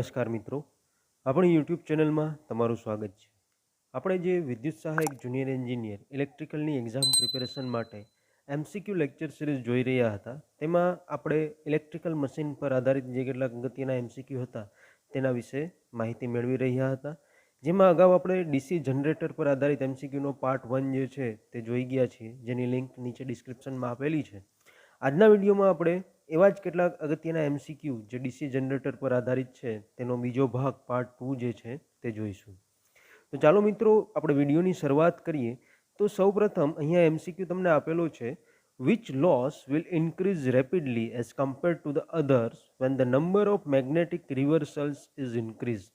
નમસ્કાર મિત્રો, આપણી યુટ્યુબ ચેનલમાં તમારું સ્વાગત છે। આપણે જે વિદ્યુત સહાયક જુનિયર એન્જિનિયર ઇલેક્ટ્રિકલની એક્ઝામ પ્રિપેરેશન માટે એમસીક્યુ લેક્ચર સિરીઝ જોઈ રહ્યા હતા, તેમાં આપણે ઇલેક્ટ્રિકલ મશીન પર આધારિત જે કેટલાક અગત્યના એમસીક્યુ હતા તેના વિશે માહિતી મેળવી રહ્યા હતા। જેમાં અગાઉ આપણે ડીસી જનરેટર પર આધારિત એમસીક્યુનો પાર્ટ 1 જે છે તે જોઈ ગયા છીએ, જેની લિંક નીચે ડિસ્ક્રિપ્શનમાં આપેલી છે। આજના વિડીયોમાં આપણે એવા જ કેટલાક અગત્યના એમસીક્યુ જે ડીસી જનરેટર પર આધારિત છે તેનો બીજો ભાગ પાર્ટ 2 જે છે તે જોઈશું। તો ચાલો મિત્રો, આપણે વિડીયોની શરૂઆત કરીએ। તો સૌપ્રથમ અહીંયા એમસીક્યુ તમને આપેલો છે, which loss will increase rapidly as compared to the others when the number of magnetic reversals is increased।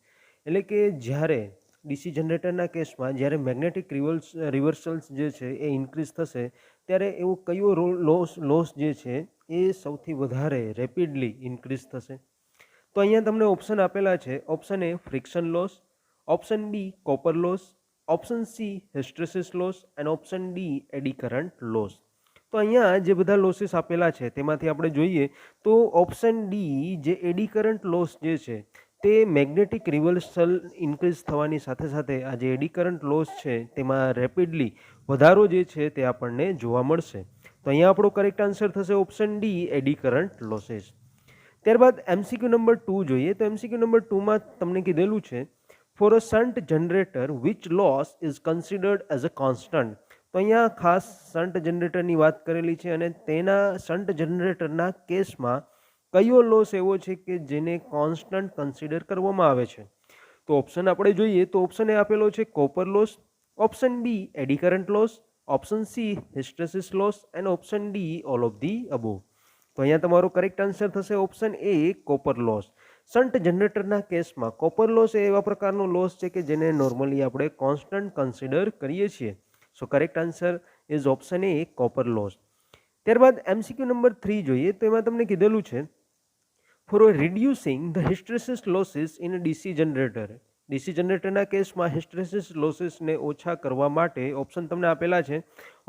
એટલે કે જ્યારે ડીસી જનરેટરના કેસમાં જ્યારે મેગ્નેટિક રિવર્સલ્સ જે છે એ ઇન્ક્રીઝ થશે ત્યારે એવો કયો લોસ જે છે એ સૌથી વધારે રેપિડલી ઇન્ક્રીઝ થશે। તો અહીંયા તમને ઓપ્શન આપેલા છે। Option A friction loss, option B copper loss, option C hysteresis loss અને option D eddy current loss. તો અહીંયા જે બધા લોસીસ આપેલા છે તેમાંથી આપણે જોઈએ તો ઓપ્શન ડી જે એડી કરંટ લોસ જે છે તે મેગ્નેટિક રિવર્સલ ઇન્ક્રીઝ થવાની સાથે સાથે આ જે એડી કરંટ લોસ છે તેમાં રેપિડલી વધારો જે છે તે આપણને જોવા મળશે। તો અહીંયા આપણો કરેક્ટ આન્સર થશે option D eddy current losses. ત્યારબાદ એમસીક્યુ નંબર 2 જોઈએ। તો એમસીક્યુ નંબર 2માં તમને કીધેલું છે, for a shunt generator which loss is considered as a constant. તો અહીંયા ખાસ શન્ટ જનરેટરની વાત કરેલી છે અને તેના શન્ટ જનરેટરના કેસમાં કયો લોસ એવો છે કે જેને કોન્સ્ટન્ટ કન્સિડર કરવામાં આવે છે। તો ઓપ્શન આપણે જોઈએ તો ઓપ્શન એ આપેલો છે copper loss, option B eddy current loss, option C hysteresis loss અને option D all of the above. તો અહીંયા તમારો કરેક્ટ આન્સર થશે option A copper loss. Shunt જનરેટરના કેસમાં કોપર લોસ એ એવા પ્રકારનો લોસ છે કે જેને નોર્મલી આપણે કોન્સ્ટન્ટ કન્સિડર કરીએ છીએ। So correct answer is option A copper loss. ત્યારબાદ એમસીક્યુ નંબર 3 જોઈએ। તો એમાં તમને કીધેલું છે, for reducing the hysteresis losses in DC generator. DC જનરેટરના કેસમાં હિસ્ટ્રેસિસ લોસીસને ઓછા કરવા માટે ઓપ્શન તમને આપેલા છે।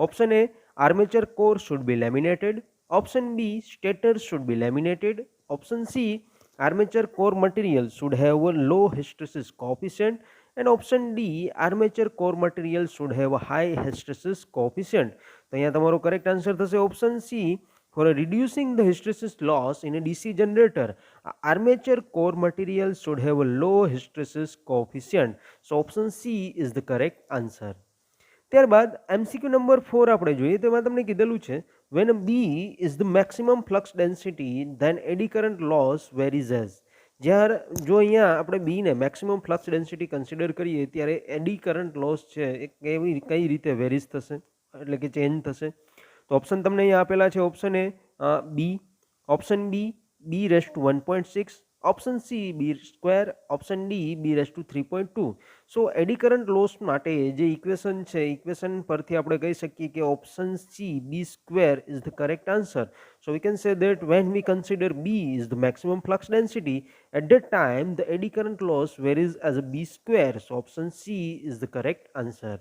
Option A armature core should be laminated, option B stator should be laminated, option C armature core material should have a low hysteresis coefficient and option D armature core material should have a high hysteresis coefficient. તો અહીંયા તમારો correct answer થશે option C, for reducing the hysteresis loss in a DC generator, armature core material should have a low hysteresis coefficient. So option C is the correct answer. ત્યારબાદ MCQ number 4 આપણે જોઈએ તો એમાં તમને કીધેલું છે, when B is the maximum flux density then eddy current loss varies as। જ્યારે જો અહીંયા આપણે B ને મેક્સિમમ ફ્લક્સ ડેન્સિટી કન્સિડર કરીએ ત્યારે એડી કરંટ લોસ છે એ કઈ રીતે વેરીઝ થશે, એટલે કે ચેન્જ થશે। તો ઓપ્શન તમને અહીંયા આપેલા છે। Option A B, option B B raise to 1.6, option C B square, option D B raise to 3.2। So eddy current loss માટે જે ઇક્વેશન છે, ઇક્વેશન પરથી આપણે કહી શકીએ કે option C B square is the correct answer. So we can say that when we consider B is the maximum flux density, at that time the eddy current loss varies as a b square। so option C is the correct answer।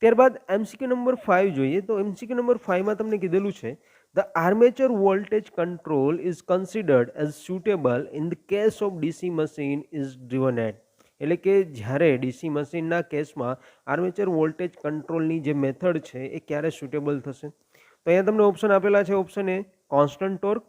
ત્યારબાદ MCQ number 5 જોઈએ। તો MCQ number 5 માં તમને કીધેલું છે, the armature voltage control is considered as suitable in the case of DC machine is driven at. એટલે કે જ્યારે ડીસી મશીનના કેસમાં આર્મેચર વોલ્ટેજ કંટ્રોલની જે મેથડ છે એ ક્યારે સુટેબલ થશે। તો અહીંયા તમને ઓપ્શન આપેલા છે। Option A constant torque,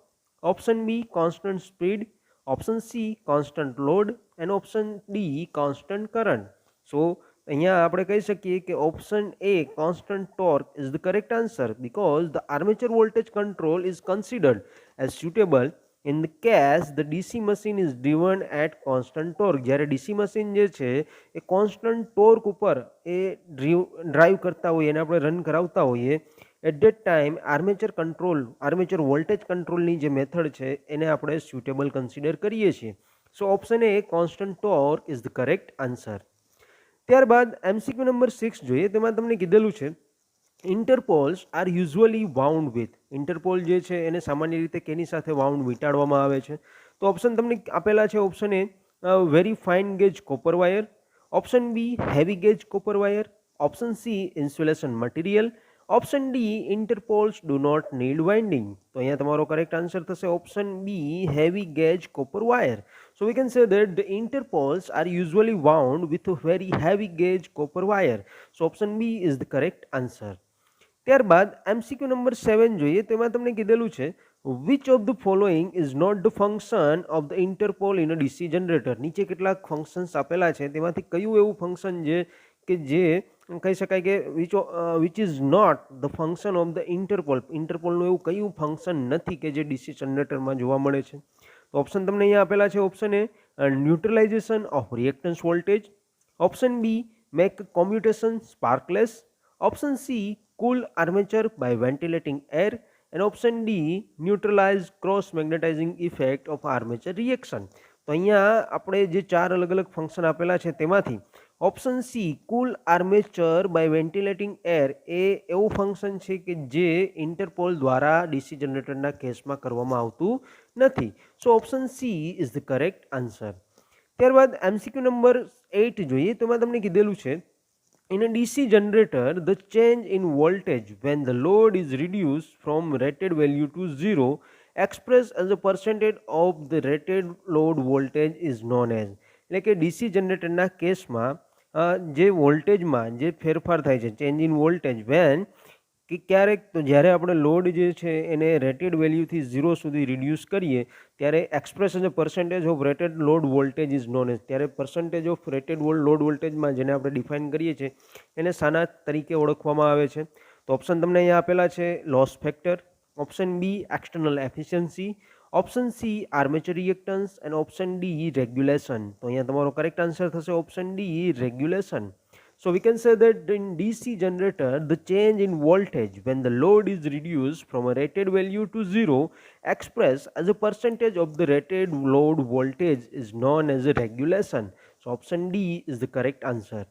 option B constant speed, option C constant load and option D constant current. So અહીંયા આપણે કહી શકીએ કે option A constant torque is the correct answer, because the armature voltage control is considered as suitable in the case the DC machine is driven at constant torque. જ્યારે DC machine જે છે એ constant torque ઉપર એ drive કરતા હોઈએ અને આપણે run કરાવતા હોઈએ, at that time armature voltage કંટ્રોલની જે મેથડ છે એને આપણે સુટેબલ કન્સિડર કરીએ છીએ। So option A constant torque is the correct answer. ત્યારબાદ એમસીક્યુ નંબર 6 જોઈએ। તેમાં તમને કીધેલું છે, interpoles are usually wound with. Interpole જે છે એને સામાન્ય રીતે કેની સાથે વાઉન્ડ વીંટાળવામાં આવે છે। તો ઓપ્શન તમને આપેલા છે। Option A very fine gauge copper wire, option B heavy gauge copper wire, option C insulation material, option D interpoles do not need winding. તો અહીંયા તમારો કરેક્ટ આન્સર થશે option B heavy gauge copper wire. So we can say that the interpoles are usually wound with a very heavy gauge copper wire. So option B is the correct answer. ત્યારબાદ MCQ number 7 જોઈએ. તેમાં તમને કીધેલું છે which of the following is not the function of the interpole in a DC generator. નીચે કેટલાક functions આપેલા છે તેમાંથી કયું એવું ફંક્શન કે જે કહી શકાય કે which is not the function of the interpole. ઇન્ટરપોલનું એવું કયું ફંક્શન નથી કે જે ડીસી જનરેટરમાં જોવા મળે છે. તો ઓપ્શન તમને અહીંયા આપેલા છે. Option A neutralization of reactance voltage. Option B make commutation sparkless. Option C cool armature by ventilating air. And option D neutralize cross magnetizing effect of armature reaction. તો અહીંયા આપણે જે 4 અલગ અલગ ફંક્શન આપેલા છે તેમાંથી option C cool armature by ventilating air એ એવું ફંક્શન છે કે જે ઇન્ટરપોલ દ્વારા ડીસી જનરેટરના કેસમાં કરવામાં આવતું નથી. So option C is the correct answer. ત્યારબાદ MCQ નંબર 8 જોઈએ. તો એમાં તમને કીધેલું છે in a DC generator the change in voltage when the load is reduced from rated value to 0 expressed as a percentage of the rated load voltage is known as. એટલે કે DC જનરેટરના કેસમાં જે વોલ્ટેજમાં જે ફેરફાર થાય છે ચેન્જ ઇન વોલ્ટેજ વેન કે ક્યારેક તો જ્યારે આપણે લોડ જે છે એને રેટેડ વેલ્યુથી 0 સુધી રિડ્યુસ કરીએ ત્યારે express as a percentage of rated load voltage is known as. ત્યારે પર્સન્ટેજ ઓફ રેટેડ લોડ વોલ્ટેજમાં જેને આપણે ડિફાઇન કરીએ છીએ એને શાના તરીકે ઓળખવામાં આવે છે. તો ઓપ્શન તમને અહીંયા આપેલા છે loss factor. Option B external efficiency. Option C armature reactance and option D regulation. તો અહીંયા તમારો કરેક્ટ આન્સર થશે option D regulation. So we can say that in DC generator the change in voltage when the load is reduced from a rated value to 0 expressed as a percentage of the rated load voltage is known as a regulation. So option D is the correct answer.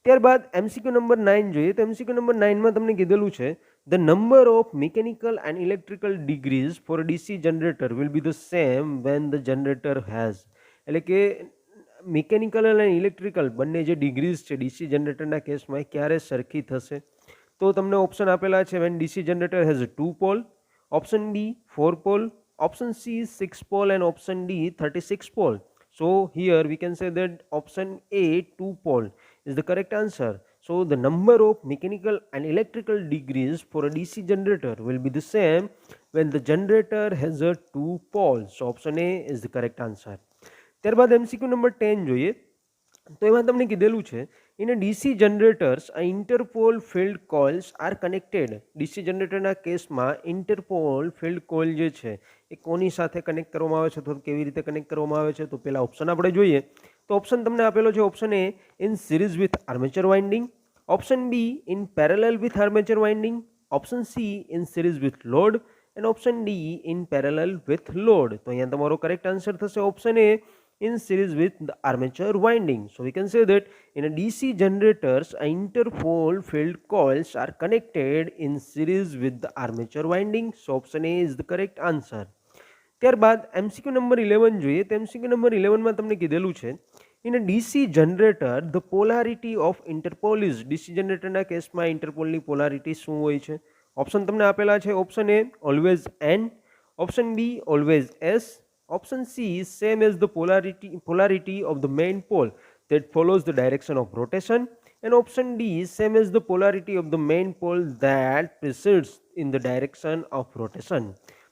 ત્યારબાદ MCQ number 9 જોઈએ. તો MCQ number 9માં તમને કીધેલું છે the number of mechanical and electrical degrees for a DC generator will be the same when the generator has. એટલે કે mechanical અને electrical બંને જે ડિગ્રીઝ છે ડીસી જનરેટરના કેસમાં ક્યારે સરખી થશે. તો તમને ઓપ્શન આપેલા છે when DC generator has a 2 pole, option B 4 pole, option C 6 pole and option D 36 pole. So here we can say that option A 2 pole is the correct answer. So the number of mechanical and electrical degrees for a DC generator will be the same when the generator has a 2 poles. So option A is the correct answer. ત્યારબાદ MCQ number 10 જોઈએ. તો એમાં તમને કીધેલું છે in a DC generators આ interpole field coils are connected. DC જનરેટરના કેસમાં ઇન્ટરપોલ ફિલ્ડ કોઇલ જે છે એ કોની સાથે કનેક્ટ કરવામાં આવે છે અથવા કેવી રીતે કનેક્ટ કરવામાં આવે છે. તો પહેલા ઓપ્શન આપણે જોઈએ. તો ઓપ્શન તમને આપેલો છે option A in series with armature winding. Option B in parallel with armature winding. Option C in series with load and option D in parallel with load. તો અહીંયા તમારો કરેક્ટ આન્સર થશે option A in series with the armature winding. So we can say that in a DC generators interpole field coils are connected in series with the armature winding. So option A is the correct answer. ત્યારબાદ MCQ number 11 જોઈએ. તો MCQ number 11માં તમને કીધેલું છે in a DC generator the polarity of interpole is. DC જનરેટરના કેસમાં ઇન્ટરપોલની polarity શું હોય છે. ઓપ્શન તમને આપેલા છે option A always N, option B always S, option C is same as the polarity of the main pole that follows the direction of rotation, and option D is same as the polarity of the main pole that precedes in the direction of rotation.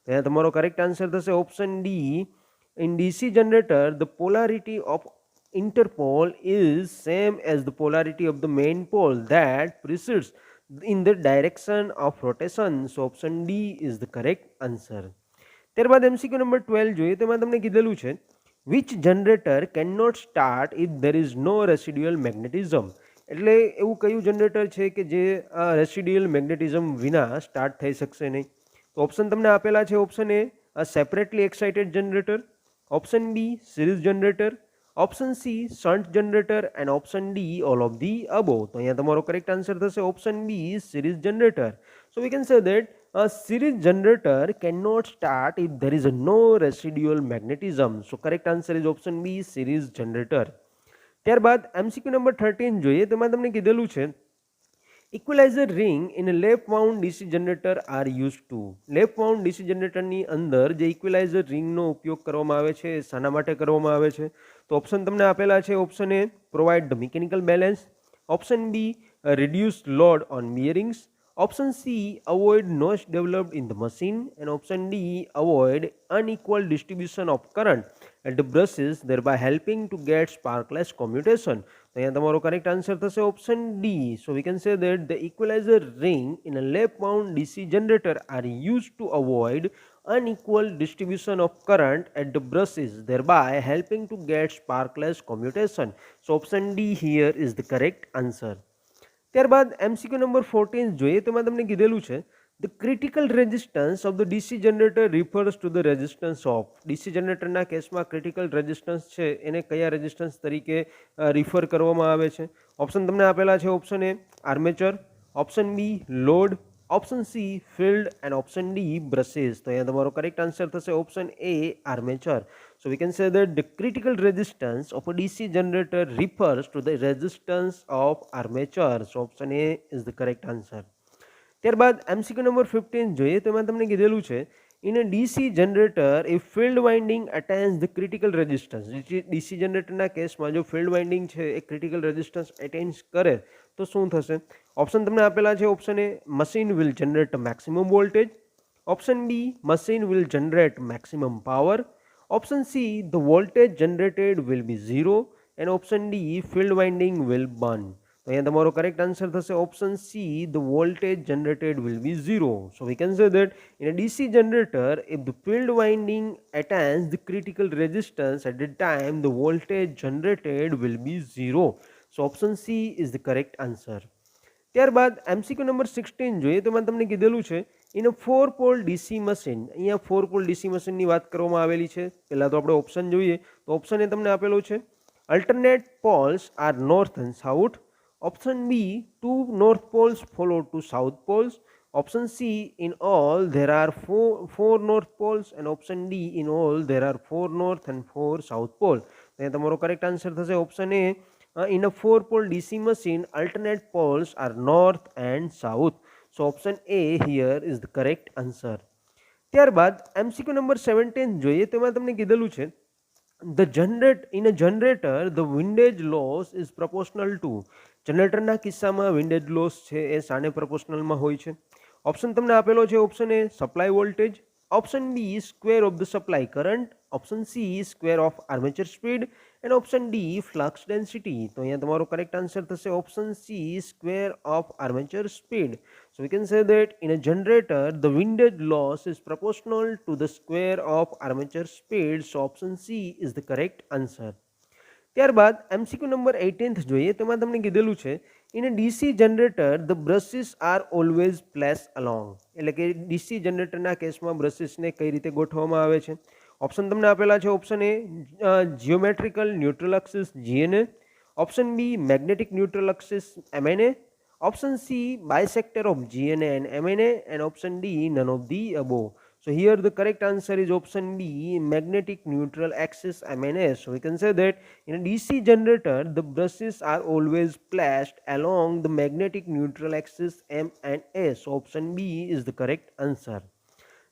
ત્યાં તમારો correct answer થશે option D. In DC generator the polarity of interpole is same as the polarity of the main pole that precedes in the direction of rotation. So option D is the correct answer. ત્યારબાદ MCQ number 12 જોઈએ. તેમાં તમને કીધેલું છે which generator cannot start if there is no residual magnetism. એટલે એવું કયું generator છે કે જે રેસિડ્યુઅલ મેગ્નેટિઝમ વિના સ્ટાર્ટ થઈ શકશે નહીં. તો ઓપ્શન તમને આપેલા છે option A separately excited generator, option B series generator, option C shunt generator and option D all of the above. તો અહીંયા તમારો કરેક્ટ આન્સર થશે option B series generator. So we can say that a series generator cannot start if there is no residual magnetism. So correct answer is option B series generator. ત્યારબાદ MCQ number 13 જોઈએ. તેમાં તમને કીધેલું છે equalizer ring in a lap wound DC generator are use to. Lap wound DC જનરેટરની અંદર જે ઇક્વલાઇઝર રિંગનો ઉપયોગ કરવામાં આવે છે એ શાના માટે કરવામાં આવે છે? તો ઓપ્શન તમને આપેલા છે. Option A provide the mechanical balance, option B reduce load on bearings, option C avoid noise developed in the machine, and option D avoid unequal distribution of current at the brushes, thereby helping to get sparkless commutation. તો અહીંયા તમારો correct answer થશે option D. So we can say that the equalizer ring in a lap wound DC generator are use to avoid unequal distribution of current at the brushes, thereby helping to get sparkless commutation. So option D here is the correct answer. ત્યારબાદ MCQ number 14 જોઈએ તો એમાં તમને કીધેલું છે the critical resistance of the DC generator refers to the resistance of. DC જનરેટરના કેસમાં critical resistance છે એને કયા રેઝિસ્ટન્સ તરીકે રિફર કરવામાં આવે છે? ઓપ્શન તમને આપેલા છે. Option A armature, option B load, option C field and option D brushes. તો અહીંયા તમારો કરેક્ટ આન્સર થશે option A armature. So we can say that the critical resistance of a DC generator refers to the resistance of armature. So option A is the correct answer. ત્યારબાદ MCQ number 15 જોઈએ તો એમાં તમને કીધેલું છે in a DC generator if field winding attains the critical resistance. DC જનરેટરના કેસમાં જો ફિલ્ડ વાઇન્ડિંગ છે એ ક્રિટિકલ રેઝિસ્ટન્સ અટેન્સ કરે તો શું થશે? ઓપ્શન તમને આપેલા છે. Option A machine will generate maximum voltage, option B machine will generate maximum power, option C the voltage generated will be zero, and option D field winding will burn. તો અહીંયા તમારો કરેક્ટ આન્સર થશે option C the voltage generated will be zero. So we can say that in a DC generator if the field winding attains the critical resistance at the time the voltage generated will be zero. So option C is the correct answer. ત્યારબાદ MCQ number 16 જોઈએ તો એમાં તમને કીધેલું છે in a 4 pole DC machine. અહીંયા 4 pole DC મશીનની વાત કરવામાં આવેલી છે. પહેલા તો આપણે ઓપ્શન જોઈએ તો ઓપ્શન એ તમને આપેલો છે alternate poles are north and south, option B 2 north poles follow two south poles, option C in all there are 4 north poles, and option D in all there are 4 north and 4 south pole. તો તમારો correct answer થશે option A in a 4 pole DC machine alternate poles are north and south. So option A here is the correct answer. ત્યારબાદ MCQ number 17 જોઈએ તો એમાં તમને કીધેલું છે in a generator the windage loss is proportional to. જનરેટરના કિસ્સામાં windage loss છે એ સાને પ્રપોર્શનલમાં હોય છે? ઓપ્શન તમને આપેલો છે. Option A supply voltage, option B square of the supply current, option C square of armature speed, and option D flux density. તો અહીંયા તમારો કરેક્ટ આન્સર થશે option C square of armature speed. So we can say that in a generator the windage loss is proportional to the square of armature speed. So option C is the correct answer. ત્યારબાદ MCQ number 18 જોઈએ તેમાં તમને કીધેલું છે in a DC generator the brushes are always place along. એટલે કે DC જનરેટરના કેસમાં બ્રશિસને કઈ રીતે ગોઠવવામાં આવે છે? ઓપ્શન તમને આપેલા છે. Option A geometrical neutral axis GNA, option B magnetic neutral axis MNA, option C bisector of GNA and MNA, and option D none of the above. So here the correct answer is option B magnetic neutral axis MNA. So we can say that in a DC generator the brushes are always placed along the magnetic neutral axis M and A. So option B is the correct answer.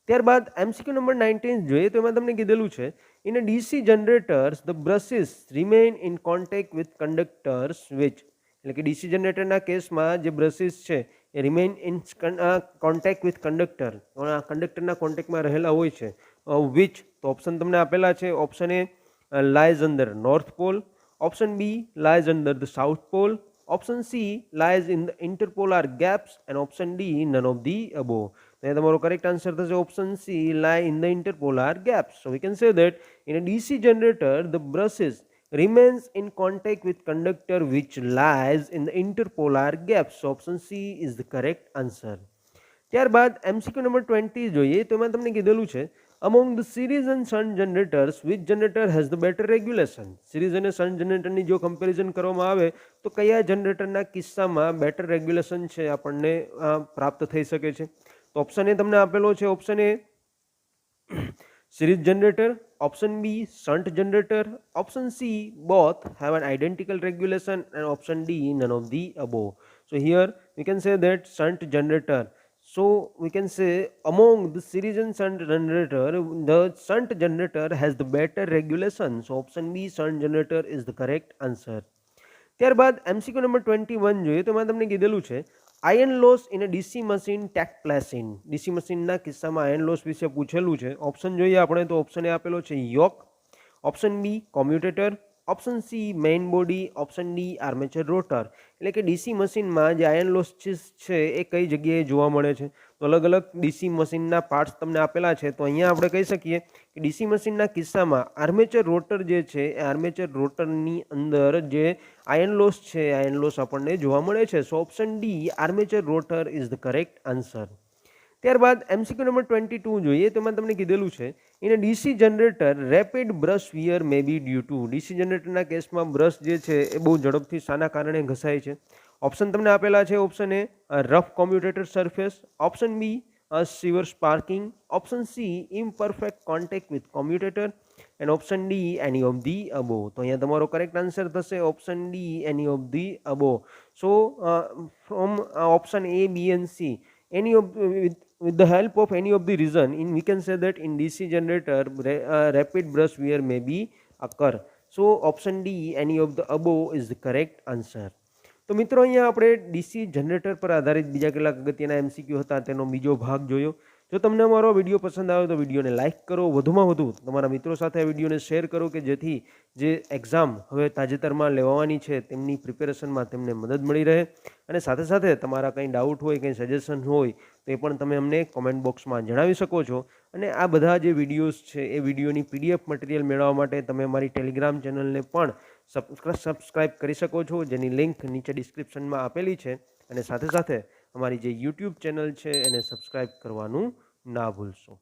ત્યારબાદ MCQ number 19 જોઈએ તો એમાં તમને કીધેલું છે in a DC generators the brushes remain in contact with conductors which. એટલે કે DC જનરેટરના કેસમાં જે બ્રશિસ છે એ remain in contact with conductor, કંડક્ટરના કોન્ટેક્ટમાં રહેલા હોય છે. વિચ તો ઓપ્શન તમને આપેલા છે. Option A lies under north pole, option B lies under the south pole, option C lies in the interpolar gaps, and option D none of the above. તો એ તમારો કરેક્ટ આન્સર થશે option C lie in the interpolar gaps. So we can say that in a DC generator the brushes remains in contact with conductor which lies in the interpolar gaps. So option C is the correct answer. ત્યારબાદ MCQ number 20 જોઈએ તો એમાં તમને કીધેલું છે among the series and shunt generators which generator has the better regulation. Series અને shunt જનરેટરની જો comparison કરવામાં આવે તો કયા જનરેટરના કિસ્સામાં બેટર રેગ્યુલેશન છે આપણને પ્રાપ્ત થઈ શકે છે? તો ઓપ્શન એ તમને આપેલો છે. Option A series generator, option B shunt generator, option C both have an identical regulation, and option D none of the above. So here we can say that shunt generator. So we can say among the series and shunt generator, the shunt generator has the better regulation. So option B, shunt generator, is the correct answer. ત્યારબાદ MCQ number 21 જોઈએ તો એમાં તમને કીધેલું છે iron loss in a DC machine take place in. DC મશીનના કિસ્સામાં ion loss વિશે પૂછેલું છે. ઓપ્શન જોઈએ આપણે તો ઓપ્શન એ આપેલો છે yoke, option B commutator, option C main body, option D armature rotor. એટલે કે ડીસી મશીનમાં જે આયન લોસ છે એ કઈ જગ્યાએ જોવા મળે છે. તો અલગ અલગ ડીસી મશીનના પાર્ટ્સ તમને આપેલા છે. તો અહીંયા આપણે કહી શકીએ કે ડીસી મશીનના કિસ્સામાં આર્મેચર રોટર જે છે એ આર્મેચર રોટરની અંદર જે આયન લોસ છે આયન લોસ આપણને જોવા મળે છે. So option D armature rotor is the correct answer. ત્યારબાદ MCQ નંબર 22 જોઈએ તેમાં તમને કીધેલું છે in DC generator rapid brush wear may be due to. DC જનરેટરના કેસમાં બ્રશ જે છે એ બહુ ઝડપથી શાના કારણે ઘસાય છે. ઓપ્શન તમને આપેલા છે. Option A rough commutator surface, option B severe sparking, option C imperfect contact with commutator, and option D any of the above. તો અહીંયા તમારો કરેક્ટ આન્સર થશે option D any of the above. So from option A, B and C, any of with the help of any of the reason in we can say that in DC generator rapid brush wear may be occur. So option D any of the above is the correct answer. તો મિત્રો અહીંયા આપણે DC generator પર આધારિત બીજા કેટલાક અગત્યના MCQ હતા તેનો બીજો ભાગ જોયો. જો તમને અમારો વિડીયો પસંદ આવ્યો તો વિડીયોને લાઇક કરો, વધુમાં વધુ તમારા મિત્રો સાથે આ વિડીયોને શેર કરો કે જેથી જે એક્ઝામ હવે તાજેતરમાં લેવાની છે તેમની પ્રિપેરેશનમાં તેમને મદદ મળી રહે. અને સાથે સાથે તમારા કંઈ ડાઉટ હોય, કંઈ સજેશન હોય તો એ પણ તમે અમને કોમેન્ટ બોક્સમાં જણાવી શકો છો. અને આ બધા જે વિડીયોઝ છે એ વિડીયોની PDF મટીરિયલ મેળવવા માટે તમે અમારી ટેલિગ્રામ ચેનલને પણ સબસ્ક્રાઇબ કરી શકો છો, જેની લિંક નીચે ડિસ્ક્રિપ્શનમાં આપેલી છે. અને સાથે સાથે અમારી જે YouTube ચેનલ છે એને સબસ્ક્રાઇબ કરવાનું ના ભૂલશો.